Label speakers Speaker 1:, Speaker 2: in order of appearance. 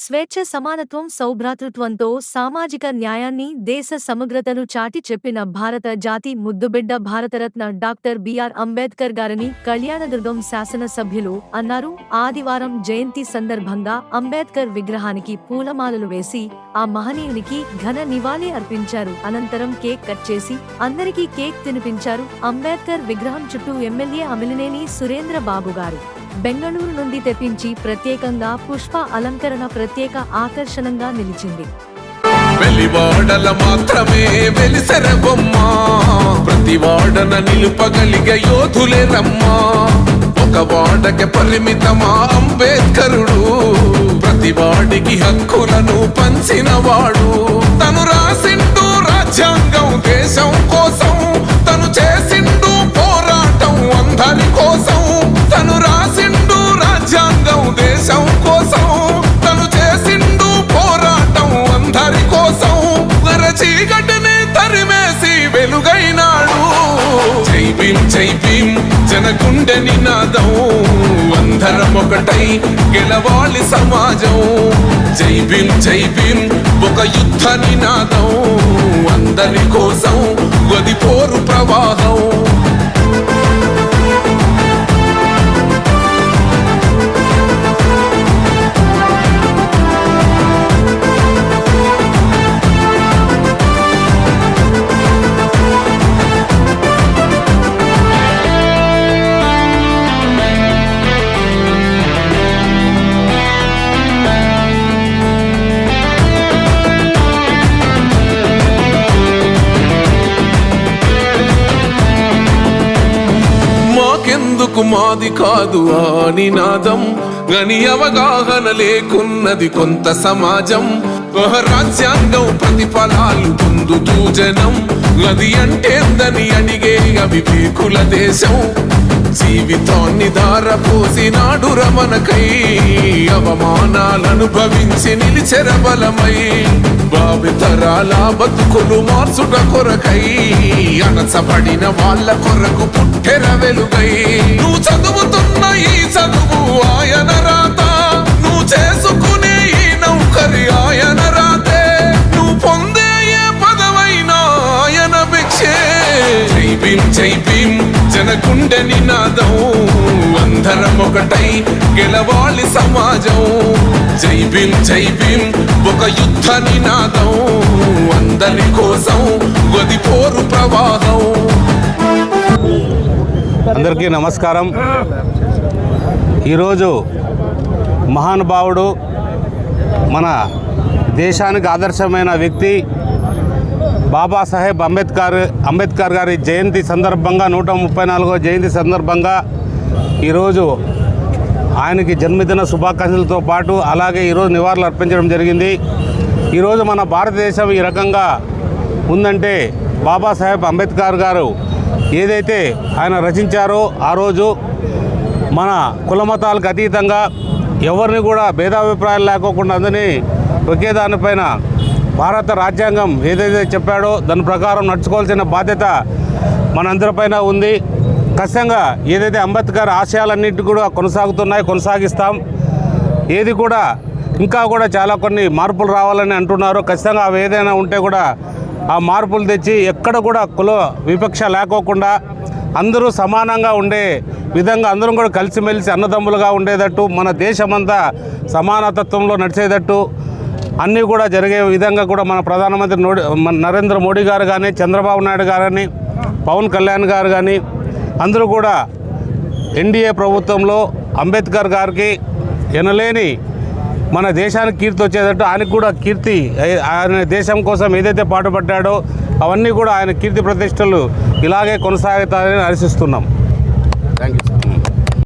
Speaker 1: స్వేచ్ఛ, సమానత్వం, సౌభ్రాతృత్వంతో సామాజిక న్యాయాన్ని, దేశ సమగ్రతను చాటి చెప్పిన భారత జాతి ముద్దుబిడ్డ భారతరత్న డాక్టర్ బిఆర్ అంబేద్కర్ గారని కళ్యాణదుర్గం శాసనసభ్యులు అన్నారు. ఆదివారం జయంతి సందర్భంగా అంబేద్కర్ విగ్రహానికి పూలమాలలు వేసి ఆ మహనీయునికి ఘన నివాళి అర్పించారు. అనంతరం కేక్ కట్ చేసి అందరికీ కేక్ తినిపించారు. అంబేద్కర్ విగ్రహం చుట్టూ ఎమ్మెల్యే అమిలినేని సురేంద్ర బాబు గారు బెంగళూరు నుండి తెప్పించి ప్రత్యేకంగా పుష్ప అలంకరణ ప్రత్యేక ఆకర్షణంగా నిలిచింది.
Speaker 2: వెలివాడల మాత్రమే వెలిసెర బొమ్మ, ప్రతి వాడన నిలుపగలిగే యోధులే రమ్మా. ఒక వాడకి పరిమితమా అంబేద్కరుడు, ప్రతి వాడికి హక్కులను పంచినవాడు. తను రాసిండు రాజ్యాంగం దేశం కోసం, తను చేసిండు పోరాటం అందరి కోసం. తను రాసిండు రాజ్యాంగం దేశం కోసం, తను చేసిండు పోరాటం అందరి కోసం. చీకటిని తరిమేసి వెలుగైనాడు. జై భీమ్ జై భీమ్ జనగుండె నినాదం, అందరం ఒకటై గెలవాలి సమాజం. జై భీమ్ జై భీమ్ ఒక యుద్ధ నినాదం, అందరి కోసం గది పోరు ప్రవాహం. మాకెందుకు మాది కాదు ఆ నినాదం, గని అవగాహన లేకున్నది కొంత సమాజం. రాజ్యాంగం ప్రతిఫలాలు పొందుతూ జనం, గది అంటేందని అడిగే అవివేకుల దేశం. జీవితాన్ని ధారపోసినాడు రమణకై, అవమానాలను భవించి నిలిచెర బలమై. భావితరాల బతుకులు మార్చుట కొరకై, అణచబడిన వాళ్ళ కొరకు పుట్టెర వెలుగై. నువ్వు చదువుతున్న ఈ చదువు ఆయన రాత, నువ్వు చేసుకునే ఈ నౌకరి ఆయన రాతే, నువ్వు పొందే ఏ పదవైనా ఆయన భిక్షే. జై భీమ్ జై భీమ్ జనగుండె నినాదం, అందరం ఒకటై గెలవాలి సమాజం. జై భీమ్ జై భీమ్ ఒక యుద్ధ నినాదం, అందరి కోసం గది పోరు ప్రవాహం.
Speaker 3: అందరికీ నమస్కారం. ఈరోజు మహానుభావుడు, మన దేశానికి ఆదర్శమైన వ్యక్తి బాబాసాహెబ్ అంబేద్కర్ గారి జయంతి సందర్భంగా 134వ జయంతి సందర్భంగా ఈరోజు ఆయనకి జన్మదిన శుభాకాంక్షలతో పాటు అలాగే ఈరోజు నివాళులు అర్పించడం జరిగింది. ఈరోజు మన భారతదేశం ఈ రకంగా ఉందంటే బాబాసాహెబ్ అంబేద్కర్ గారు ఏదైతే ఆయన రచించారో ఆ రోజు మన కులమతాలకు అతీతంగా ఎవరిని కూడా భేదాభిప్రాయాలు లేకోకుండా అందరినీ ఒకే దానిపైన భారత రాజ్యాంగం ఏదైతే చెప్పాడో దాని ప్రకారం నడుచుకోవాల్సిన బాధ్యత మనందరిపైన ఉంది. ఖచ్చితంగా ఏదైతే అంబేద్కర్ ఆశయాలన్నింటి కూడా కొనసాగిస్తాం. ఏది కూడా ఇంకా కూడా చాలా కొన్ని మార్పులు రావాలని అంటున్నారు. ఖచ్చితంగా అవి ఏదైనా ఉంటే కూడా ఆ మార్పులు తెచ్చి ఎక్కడ కూడా కుల వివక్ష లేకోకుండా అందరూ సమానంగా ఉండే విధంగా అందరం కూడా కలిసిమెలిసి అన్నదమ్ములుగా ఉండేటట్టు, మన దేశమంతా సమానతత్వంలో నడిచేటట్టు అన్నీ కూడా జరిగే విధంగా కూడా మన ప్రధానమంత్రి నరేంద్ర మోడీ గారు కానీ, చంద్రబాబు నాయుడు గారు కానీ, పవన్ కళ్యాణ్ గారు కానీ అందరూ కూడా ఎన్డీఏ ప్రభుత్వంలో అంబేద్కర్ గారికి ఎనలేని మన దేశానికి కీర్తి వచ్చేటట్టు ఆయనకు కూడా కీర్తి, ఆయన దేశం కోసం ఏదైతే పాటుపడ్డాడో అవన్నీ కూడా ఆయన కీర్తి ప్రతిష్టలు ఇలాగే కొనసాగుతారని ఆశిస్తున్నాం. Thank you.